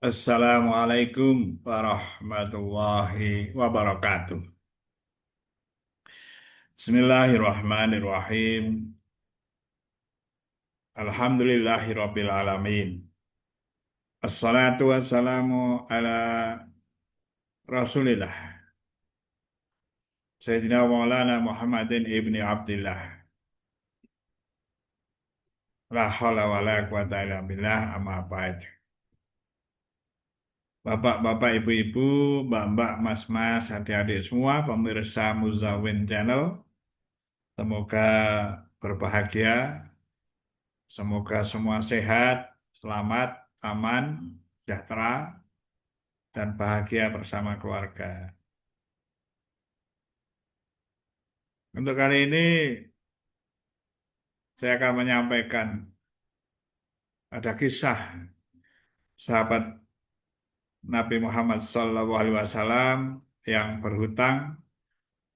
Assalamualaikum warahmatullahi wabarakatuh. Bismillahirrahmanirrahim. Alhamdulillahirabbil alamin. Assalatu wassalamu ala Rasulillah. Sayyidina Maulana Muhammadin ibni Abdillah. La haula wa la quwata illa billah amma ba'd. Bapak-bapak, ibu-ibu, mbak-mbak, mas-mas, adik-adik semua pemirsa Muzawin Channel, semoga berbahagia. Semoga semua sehat, selamat, aman, sejahtera, dan bahagia bersama keluarga. Untuk kali ini, saya akan menyampaikan ada kisah sahabat Nabi Muhammad SAW yang berhutang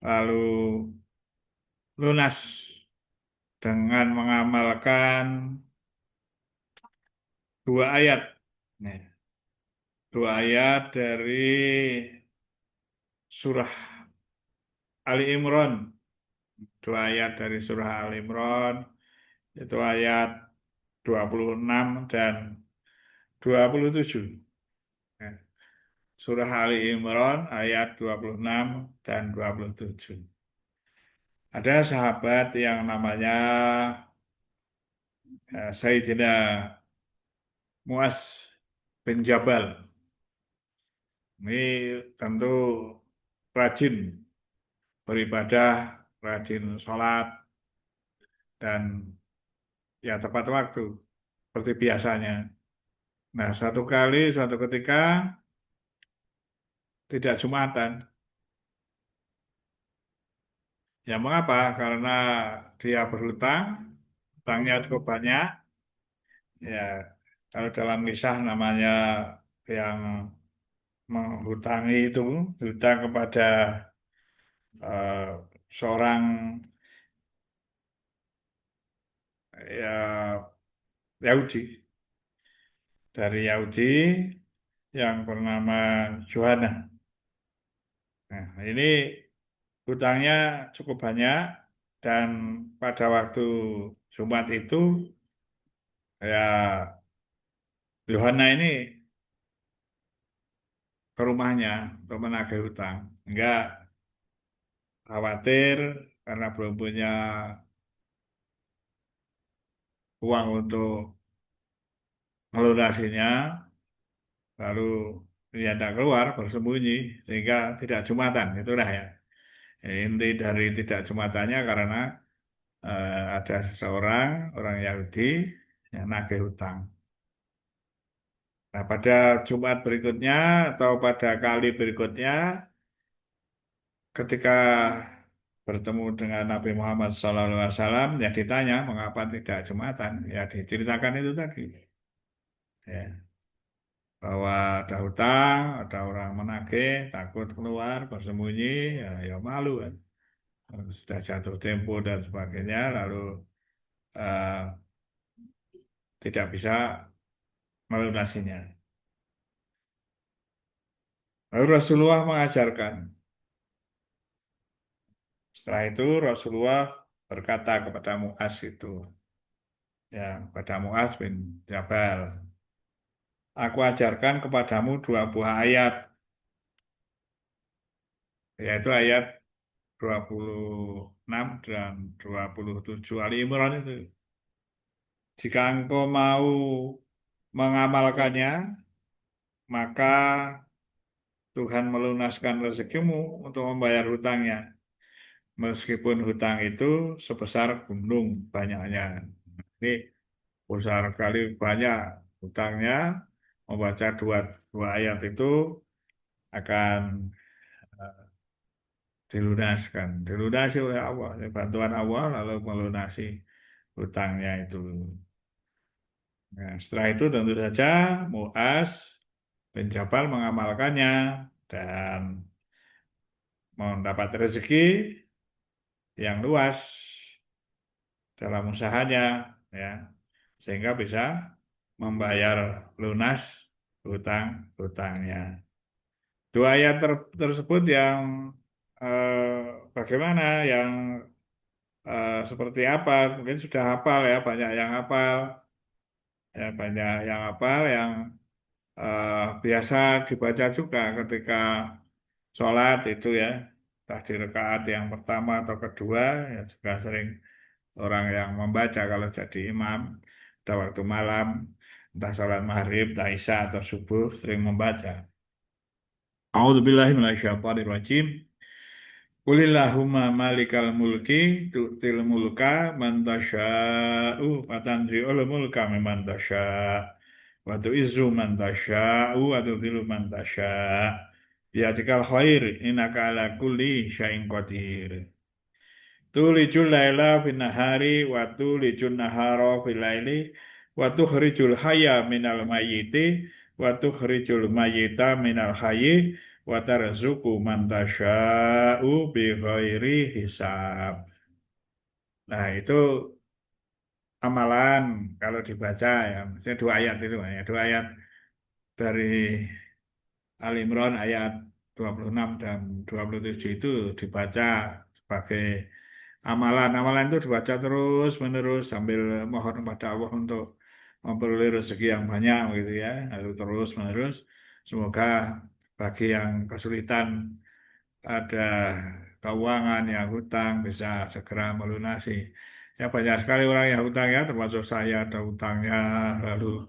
lalu lunas dengan mengamalkan dua ayat. Nih, dua ayat dari surah Ali Imran. Dua ayat dari surah Ali Imran. Itu ayat 26 dan 27. Ya. Surah Ali Imran ayat 26 dan 27. Ada sahabat yang namanya Sayyidina Muaz bin Jabal. Ini tentu rajin beribadah, rajin sholat, dan ya tepat waktu seperti biasanya. Nah, suatu ketika tidak Jumatan. Ya mengapa? Karena dia berhutang, hutangnya cukup banyak. Ya, kalau dalam kisah namanya yang menghutangi itu, hutang kepada eh, seorang ya Yahudi, dari Yahudi yang bernama Johanna. Nah, ini hutangnya cukup banyak dan pada waktu Jumat itu ya Yohana ini ke rumahnya untuk menagih hutang. Enggak khawatir karena belum punya uang untuk melunasinya, lalu dia tidak keluar bersembunyi sehingga tidak jumatan. Itulah ya. Inti dari tidak jumatannya karena ada seseorang orang Yahudi yang nagih hutang. Nah, pada Jumat berikutnya atau pada kali berikutnya ketika bertemu dengan Nabi Muhammad SAW, ya ditanya mengapa tidak Jumatan. Ya diceritakan itu tadi, ya, bahwa ada hutang, ada orang menagih, takut keluar, bersembunyi, ya malu kan. Sudah jatuh tempo dan sebagainya, lalu eh, tidak bisa melunasinya. Lalu Rasulullah mengajarkan. Setelah itu Rasulullah berkata kepada Muaz itu, ya, kepada Muaz bin Jabal. Aku ajarkan kepadamu dua buah ayat, yaitu ayat 26 dan 27 Ali Imran itu. Jika engkau mau mengamalkannya, maka Tuhan melunaskan rezekimu untuk membayar hutangnya. Meskipun hutang itu sebesar gunung banyaknya. Ini besar kali banyak hutangnya, membaca dua ayat itu akan dilunasi oleh Allah, bantuan Allah lalu melunasi hutangnya itu. Nah, setelah itu tentu saja Muaz bin Jabal mengamalkannya dan mendapat rezeki yang luas dalam usahanya, ya, sehingga bisa membayar lunas hutang, hutangnya. Dua ayat tersebut yang bagaimana, yang seperti apa? Mungkin sudah hafal ya, banyak yang hafal, ya banyak yang hafal, yang biasa dibaca juga ketika sholat itu ya, entah di rakaat yang pertama atau kedua, ya juga sering orang yang membaca kalau jadi imam pada waktu malam, entah sholat maghrib, entah isya atau subuh, sering membaca. A'udzubillahi minasyaitonirrajim. Qulillahumma malikal mulki tu'til mulka man tasya'u wa tanzi'ul mulka mimman tasya' wa tu'izzu man tasya'u wa tudhillu man tasya' biyadikal khair innaka ala kulli syai'in qadir. Tulijul laila fin nahari wa tulijul nahara fil laili wa tukhrijul hayya minal mayyiti wa tukhrijul mayyita minal hayyi wa tarzuqu man tasya'u bi ghairi hisab. Nah, itu amalan kalau dibaca ya, maksudnya dua ayat itu ya, dua ayat dari Ali Imran ayat 26 dan 27 itu dibaca sebagai amalan. Amalan itu dibaca terus menerus sambil mohon kepada Allah untuk memperoleh rezeki yang banyak gitu ya. Lalu terus menerus semoga bagi yang kesulitan ada keuangan yang hutang bisa segera melunasi. Ya banyak sekali orang yang hutang ya, termasuk saya ada hutangnya, lalu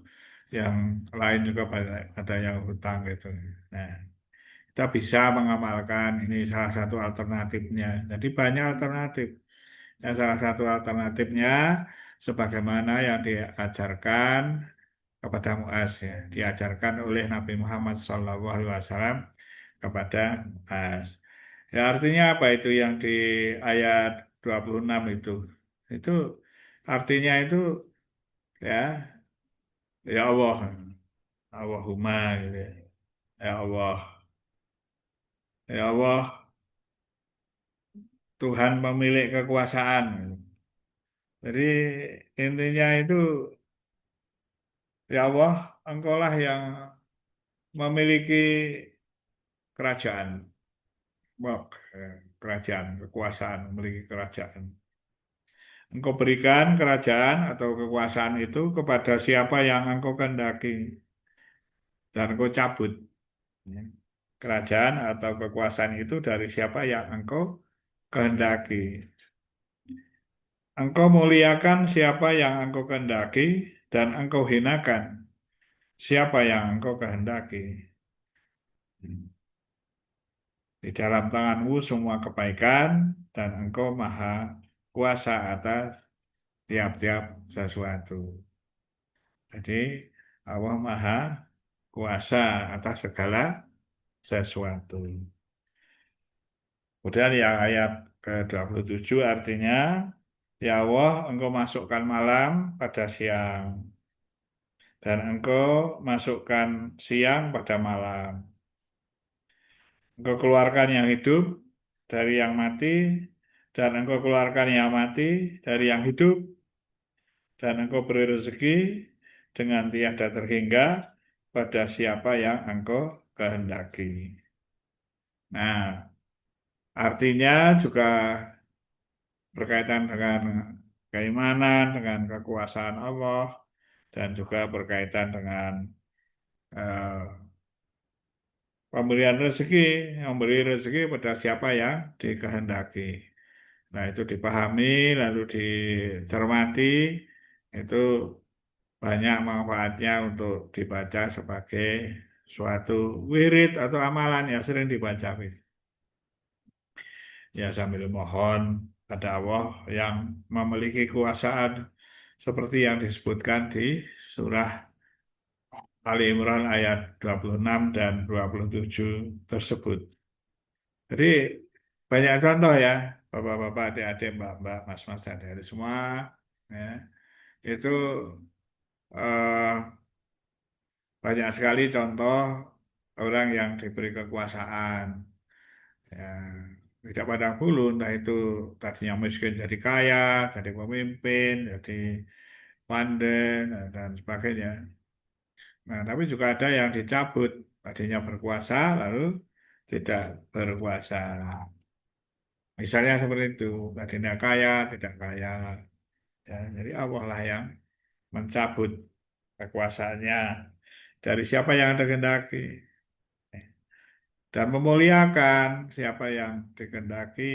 yang lain juga banyak ada yang hutang gitu. Nah, kita bisa mengamalkan ini salah satu alternatifnya. Jadi banyak alternatif. Ya, salah satu alternatifnya sebagaimana yang diajarkan kepada Muaz ya, diajarkan oleh Nabi Muhammad SAW kepada Muaz. Ya artinya apa itu yang di ayat 26 itu? Itu artinya itu ya, ya Allah, Allahumma gitu ya. Ya Allah, ya Allah, Tuhan pemilik kekuasaan, gitu. Jadi intinya itu ya Allah, Engkaulah yang memiliki kerajaan, Bok, kerajaan, kekuasaan, memiliki kerajaan. Engkau berikan kerajaan atau kekuasaan itu kepada siapa yang engkau kehendaki dan engkau cabut. Ya. Kerajaan atau kekuasaan itu dari siapa yang engkau kehendaki. Engkau muliakan siapa yang engkau kehendaki dan engkau hinakan siapa yang engkau kehendaki. Di dalam tanganmu semua kebaikan dan engkau maha kuasa atas tiap-tiap sesuatu. Jadi Allah maha kuasa atas segala sesuatu. Kemudian yang ayat ke-27 artinya, ya Allah, engkau masukkan malam pada siang, dan engkau masukkan siang pada malam. Engkau keluarkan yang hidup dari yang mati, dan engkau keluarkan yang mati dari yang hidup, dan engkau beri rezeki dengan tiada terhingga pada siapa yang engkau kehendaki. Nah, artinya juga berkaitan dengan keimanan, dengan kekuasaan Allah, dan juga berkaitan dengan eh, pemberian rezeki, memberi rezeki pada siapa yang dikehendaki. Nah, itu dipahami, lalu dicermati, itu banyak manfaatnya untuk dibaca sebagai suatu wirid atau amalan yang sering dibaca. Ya sambil mohon pada Allah yang memiliki kuasaan seperti yang disebutkan di surah Ali Imran ayat 26 dan 27 tersebut. Jadi banyak contoh ya, Bapak-bapak, adik-adik, Mbak-mbak, Mas-mas, adik-adik semua, ya, itu eh, banyak sekali contoh orang yang diberi kekuasaan, ya, tidak pandang bulu, entah itu tadinya miskin jadi kaya, jadi pemimpin, jadi pandai, dan sebagainya. Nah, tapi juga ada yang dicabut, tadinya berkuasa lalu tidak berkuasa. Misalnya seperti itu, tadinya kaya, tidak kaya. Ya, jadi Allah lah yang mencabut kekuasaannya dari siapa yang Anda kehendaki dan memuliakan siapa yang dikehendaki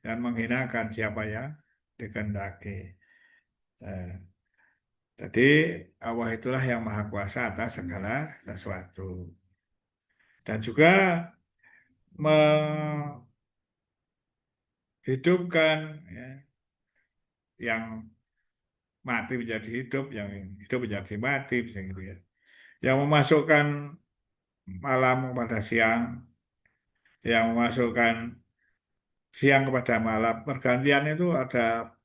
dan menghinakan siapa yang dikehendaki. Eh, Jadi Allah itulah yang maha kuasa atas segala sesuatu. Dan juga menghidupkan ya, yang mati menjadi hidup, yang hidup menjadi mati, bisa gitu ya. Yang memasukkan malam kepada siang, yang memasukkan siang kepada malam. Pergantian itu ada,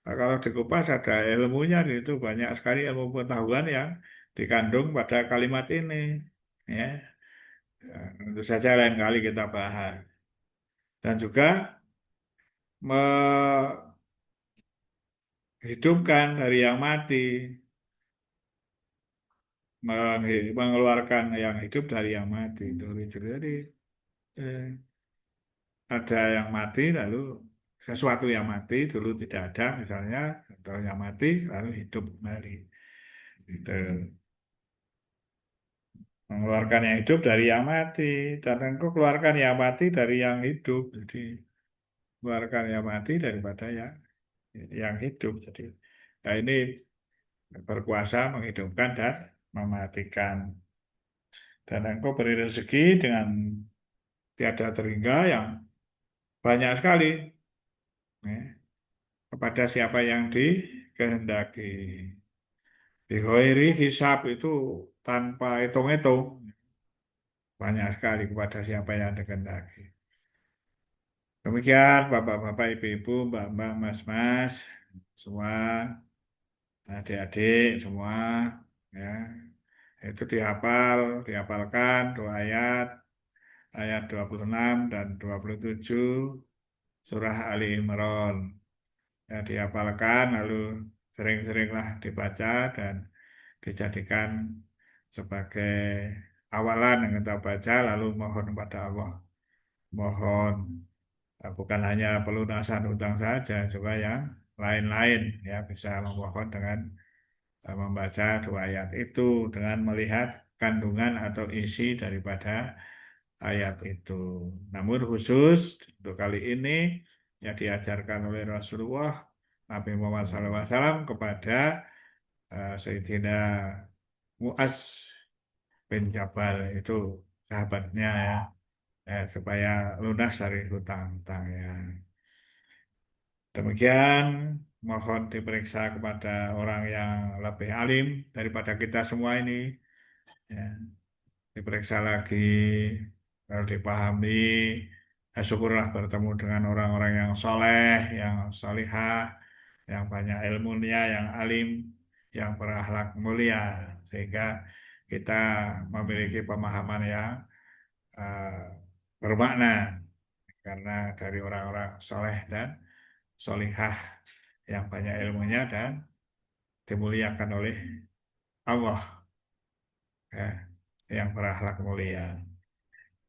kalau dikupas ada ilmunya di itu, banyak sekali ilmu pengetahuan yang dikandung pada kalimat ini. Ya, tentu saja lain kali kita bahas. Dan juga menghidupkan dari yang mati, mengeluarkan yang hidup dari yang mati. Itu jadi eh, ada yang mati lalu sesuatu yang mati dulu tidak ada misalnya, atau yang mati lalu hidup kembali. Itu mengeluarkan yang hidup dari yang mati, dan engkau keluarkan yang mati dari yang hidup. Jadi keluarkan yang mati daripada yang hidup. Jadi nah ini berkuasa menghidupkan dan mematikan. Dan engkau beri rezeki dengan tiada terhingga yang banyak sekali, ya, kepada siapa yang dikehendaki. Dihoiri hisab itu tanpa hitung-hitung. Banyak sekali kepada siapa yang dikehendaki. Demikian Bapak-bapak, Ibu-ibu, Mbak-mbak, Mas-mas, semua adik-adik semua, ya, itu dihafalkan dua ayat, ayat 26 dan 27 surah Ali Imran. Ya, dihafalkan lalu sering-seringlah dibaca dan dijadikan sebagai awalan yang kita baca lalu mohon kepada Allah. Mohon bukan hanya pelunasan hutang saja, juga yang lain-lain ya bisa memohon dengan membaca dua ayat itu dengan melihat kandungan atau isi daripada ayat itu. Namun khusus untuk kali ini yang diajarkan oleh Rasulullah Nabi Muhammad SAW kepada Sayyidina Muaz bin Jabal, itu sahabatnya ya, supaya lunas dari hutang-hutangnya. Demikian, mohon diperiksa kepada orang yang lebih alim daripada kita semua ini. Ya, diperiksa lagi, kalau dipahami, syukurlah bertemu dengan orang-orang yang soleh, yang solihah, yang banyak ilmunya, yang alim, yang berakhlak mulia, sehingga kita memiliki pemahaman yang eh, bermakna karena dari orang-orang soleh dan solihah yang banyak ilmunya dan dimuliakan oleh Allah, ya, yang berakhlak mulia.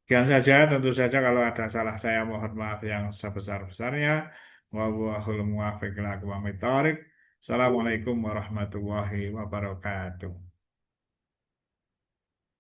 Sekian saja, tentu saja kalau ada salah saya mohon maaf yang sebesar-besarnya. Wallahul muwaffiq ila aqwamit thoriq. Assalamualaikum warahmatullahi wabarakatuh.